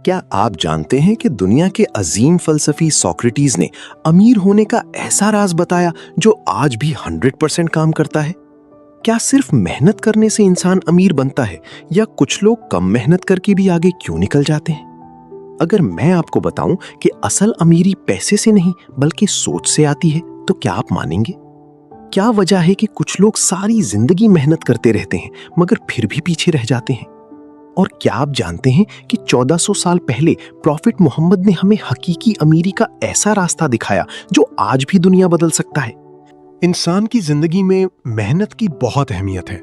क्या आप जानते हैं कि दुनिया के अजीम फलसफी सोक्रेटिस ने अमीर होने का ऐसा राज बताया जो आज भी 100% काम करता है? क्या सिर्फ मेहनत करने से इंसान अमीर बनता है या कुछ लोग कम मेहनत करके भी आगे क्यों निकल जाते हैं? अगर मैं आपको बताऊं कि असल अमीरी पैसे से नहीं बल्कि सोच से आती है, तो क्या आप मानेंगे? क्या वजह है कि कुछ लोग सारी जिंदगी मेहनत करते रहते हैं मगर फिर भी पीछे रह जाते हैं? और क्या आप जानते हैं कि 1400 साल पहले प्रॉफिट मोहम्मद ने हमें हकीकी अमीरी का ऐसा रास्ता दिखाया जो आज भी दुनिया बदल सकता है? इंसान की जिंदगी में मेहनत की बहुत अहमियत है,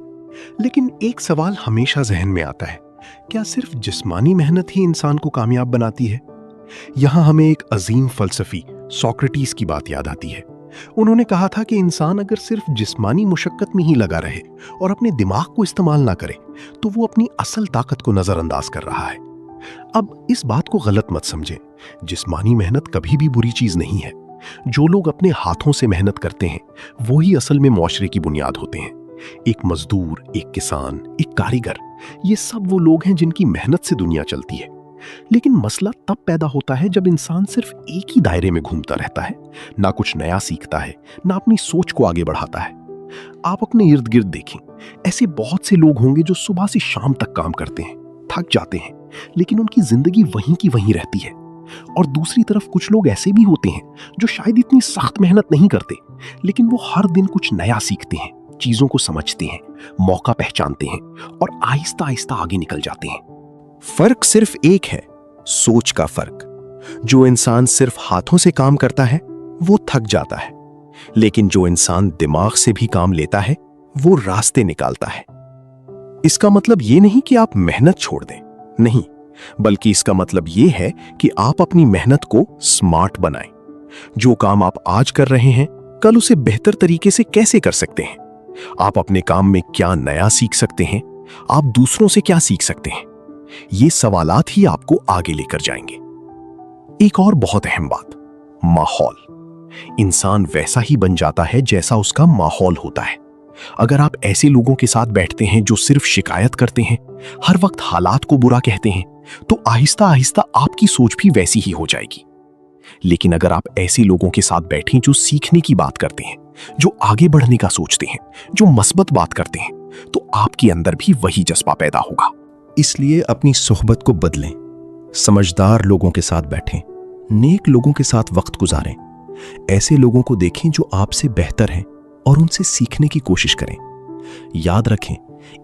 लेकिन एक सवाल हमेशा जहन में आता है, क्या सिर्फ जिस्मानी मेहनत ही इंसान को कामयाब बनाती है? यहां हमें एक अजीम फलसफी सोक्रेटिस की बात याद आती है। उन्होंने कहा था कि इंसान अगर सिर्फ जिस्मानी मुशक्कत में ही लगा रहे और अपने दिमाग को इस्तेमाल ना करे तो वो अपनी असल ताकत को नजरअंदाज कर रहा है। अब इस बात को गलत मत समझें, जिस्मानी मेहनत कभी भी बुरी चीज नहीं है। जो लोग अपने हाथों से मेहनत करते हैं वो ही असल में मुआशरे की बुनियाद होते हैं। एक मजदूर, एक किसान, एक कारीगर, ये सब वो लोग हैं जिनकी मेहनत से दुनिया चलती है। लेकिन मसला तब पैदा होता है जब इंसान सिर्फ एक ही दायरे में घूमता रहता है, ना कुछ नया सीखता है, ना अपनी सोच को आगे बढ़ाता है। आप अपने इर्द गिर्द देखें, ऐसे बहुत से लोग होंगे जो सुबह से शाम तक काम करते हैं, थक जाते हैं, लेकिन उनकी जिंदगी वहीं की वहीं रहती है। और दूसरी तरफ कुछ लोग ऐसे भी होते हैं जो शायद इतनी सख्त मेहनत नहीं करते, लेकिन वो हर दिन कुछ नया सीखते हैं, चीजों को समझते हैं, मौका पहचानते हैं और आहिस्ता आहिस्ता आगे निकल जाते हैं। फर्क सिर्फ एक है, सोच का फर्क। जो इंसान सिर्फ हाथों से काम करता है वो थक जाता है, लेकिन जो इंसान दिमाग से भी काम लेता है वो रास्ते निकालता है। इसका मतलब ये नहीं कि आप मेहनत छोड़ दें, नहीं, बल्कि इसका मतलब ये है कि आप अपनी मेहनत को स्मार्ट बनाएं। जो काम आप आज कर रहे हैं, कल उसे बेहतर तरीके से कैसे कर सकते हैं? आप अपने काम में क्या नया सीख सकते हैं? आप दूसरों से क्या सीख सकते हैं? ये सवालात ही आपको आगे लेकर जाएंगे। एक और बहुत अहम बात, माहौल। इंसान वैसा ही बन जाता है जैसा उसका माहौल होता है। अगर आप ऐसे लोगों के साथ बैठते हैं जो सिर्फ शिकायत करते हैं, हर वक्त हालात को बुरा कहते हैं, तो आहिस्ता आहिस्ता आपकी सोच भी वैसी ही हो जाएगी। लेकिन अगर आप ऐसे लोगों के साथ बैठें जो सीखने की बात करते हैं, जो आगे बढ़ने का सोचते हैं, जो मस्बत बात करते हैं, तो आपके अंदर भी वही जज्बा पैदा होगा। इसलिए अपनी सोहबत को बदलें, समझदार लोगों के साथ बैठें, नेक लोगों के साथ वक्त गुजारें, ऐसे लोगों को देखें जो आपसे बेहतर हैं और उनसे सीखने की कोशिश करें। याद रखें,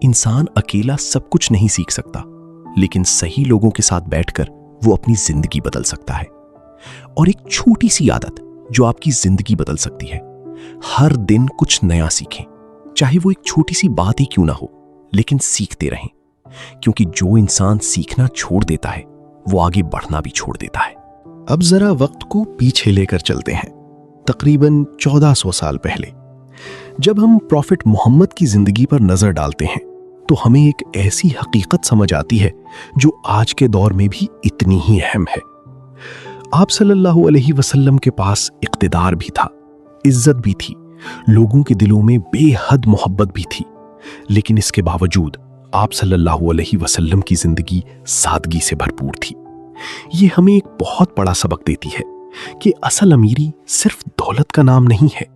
इंसान अकेला सब कुछ नहीं सीख सकता, लेकिन सही लोगों के साथ बैठकर वो अपनी जिंदगी बदल सकता है। और एक छोटी सी आदत जो आपकी जिंदगी बदल सकती है, हर दिन कुछ नया सीखें, चाहे वो एक छोटी सी बात ही क्यों ना हो, लेकिन सीखते रहें, क्योंकि जो इंसान सीखना छोड़ देता है वो आगे बढ़ना भी छोड़ देता है। अब जरा वक्त को पीछे लेकर चलते हैं, तकरीबन 1400 साल पहले। जब हम प्रॉफिट मोहम्मद की जिंदगी पर नजर डालते हैं तो हमें एक ऐसी हकीकत समझ आती है जो आज के दौर में भी इतनी ही अहम है। आप सल्लल्लाहु अलैहि वसल्लम के पास इक़्तिदार भी था, इज्जत भी थी, लोगों के दिलों में बेहद मोहब्बत भी थी, लेकिन इसके बावजूद आप सल्लल्लाहु अलैहि वसल्लम की जिंदगी सादगी से भरपूर थी। ये हमें एक बहुत बड़ा सबक देती है कि असल अमीरी सिर्फ दौलत का नाम नहीं है।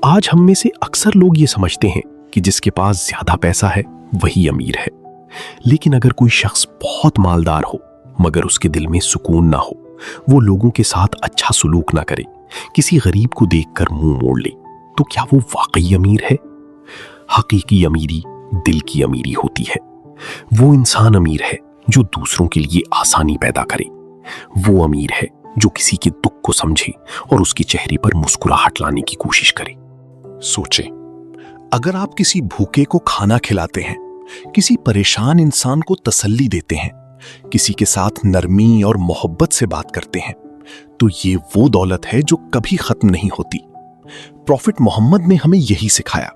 आज हम में से अक्सर लोग ये समझते हैं कि जिसके पास ज्यादा पैसा है वही अमीर है, लेकिन अगर कोई शख्स बहुत मालदार हो मगर उसके दिल में सुकून ना हो, वो लोगों के साथ अच्छा सुलूक ना करे, किसी गरीब को देखकर मुंह मोड़ ले, तो क्या वो वाकई अमीर है? हकीकी अमीरी दिल की अमीरी होती है। वो इंसान अमीर है जो दूसरों के लिए आसानी पैदा करे। वो अमीर है जो किसी के दुख को समझे और उसके चेहरे पर मुस्कुराहट लाने की कोशिश करे। सोचें, अगर आप किसी भूखे को खाना खिलाते हैं, किसी परेशान इंसान को तसल्ली देते हैं, किसी के साथ नरमी और मोहब्बत से बात करते हैं, तो ये वो दौलत है जो कभी खत्म नहीं होती। प्रॉफिट मोहम्मद ने हमें यही सिखाया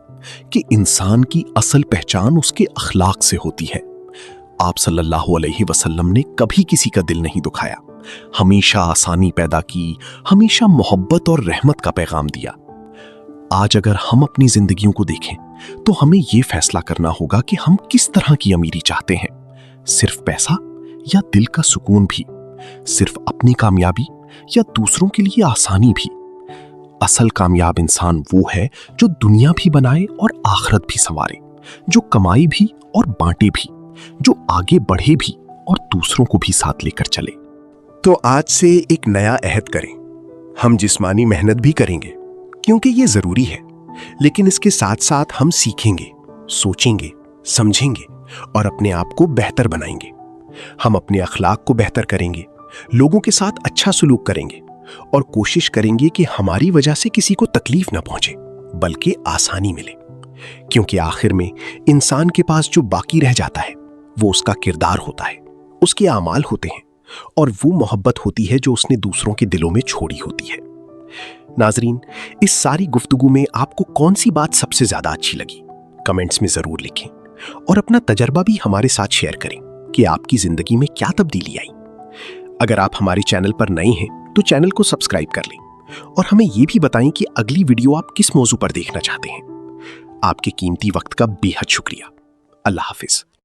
कि इंसान की असल पहचान उसके अखलाक से होती है। आप सल्लल्लाहु अलैहि वसल्लम ने कभी किसी का दिल नहीं दुखाया, हमेशा आसानी पैदा की, हमेशा मोहब्बत और रहमत का पैगाम दिया। आज अगर हम अपनी जिंदगियों को देखें तो हमें यह फैसला करना होगा कि हम किस तरह की अमीरी चाहते हैं, सिर्फ पैसा या दिल का सुकून भी, सिर्फ अपनी कामयाबी या दूसरों के लिए आसानी भी। असल कामयाब इंसान वो है जो दुनिया भी बनाए और आखिरत भी संवारे, जो कमाई भी और बांटे भी, जो आगे बढ़े भी और दूसरों को भी साथ लेकर चले। तो आज से एक नया अहद करें। हम जिस्मानी मेहनत भी करेंगे क्योंकि ये जरूरी है, लेकिन इसके साथ साथ हम सीखेंगे, सोचेंगे, समझेंगे और अपने आप को बेहतर बनाएंगे। हम अपने अखलाक को बेहतर करेंगे, लोगों के साथ अच्छा सलूक करेंगे और कोशिश करेंगे कि हमारी वजह से किसी को तकलीफ ना पहुंचे बल्कि आसानी मिले। क्योंकि आखिर में इंसान के पास जो बाकी रह जाता है वो उसका किरदार होता है, उसके आमाल होते हैं और वो मोहब्बत होती है जो उसने दूसरों के दिलों में छोड़ी होती है। नाजरीन, इस सारी गुफ्तगू में आपको कौन सी बात सबसे ज्यादा अच्छी लगी? कमेंट्स में जरूर लिखें और अपना तजर्बा भी हमारे साथ शेयर करें कि आपकी जिंदगी में क्या तब्दीली आई। अगर आप हमारे चैनल पर नए हैं तो चैनल को सब्सक्राइब कर लें और हमें यह भी बताएं कि अगली वीडियो आप किस मौजू पर देखना चाहते हैं। आपके कीमती वक्त का बेहद शुक्रिया। अल्लाह हाफिज।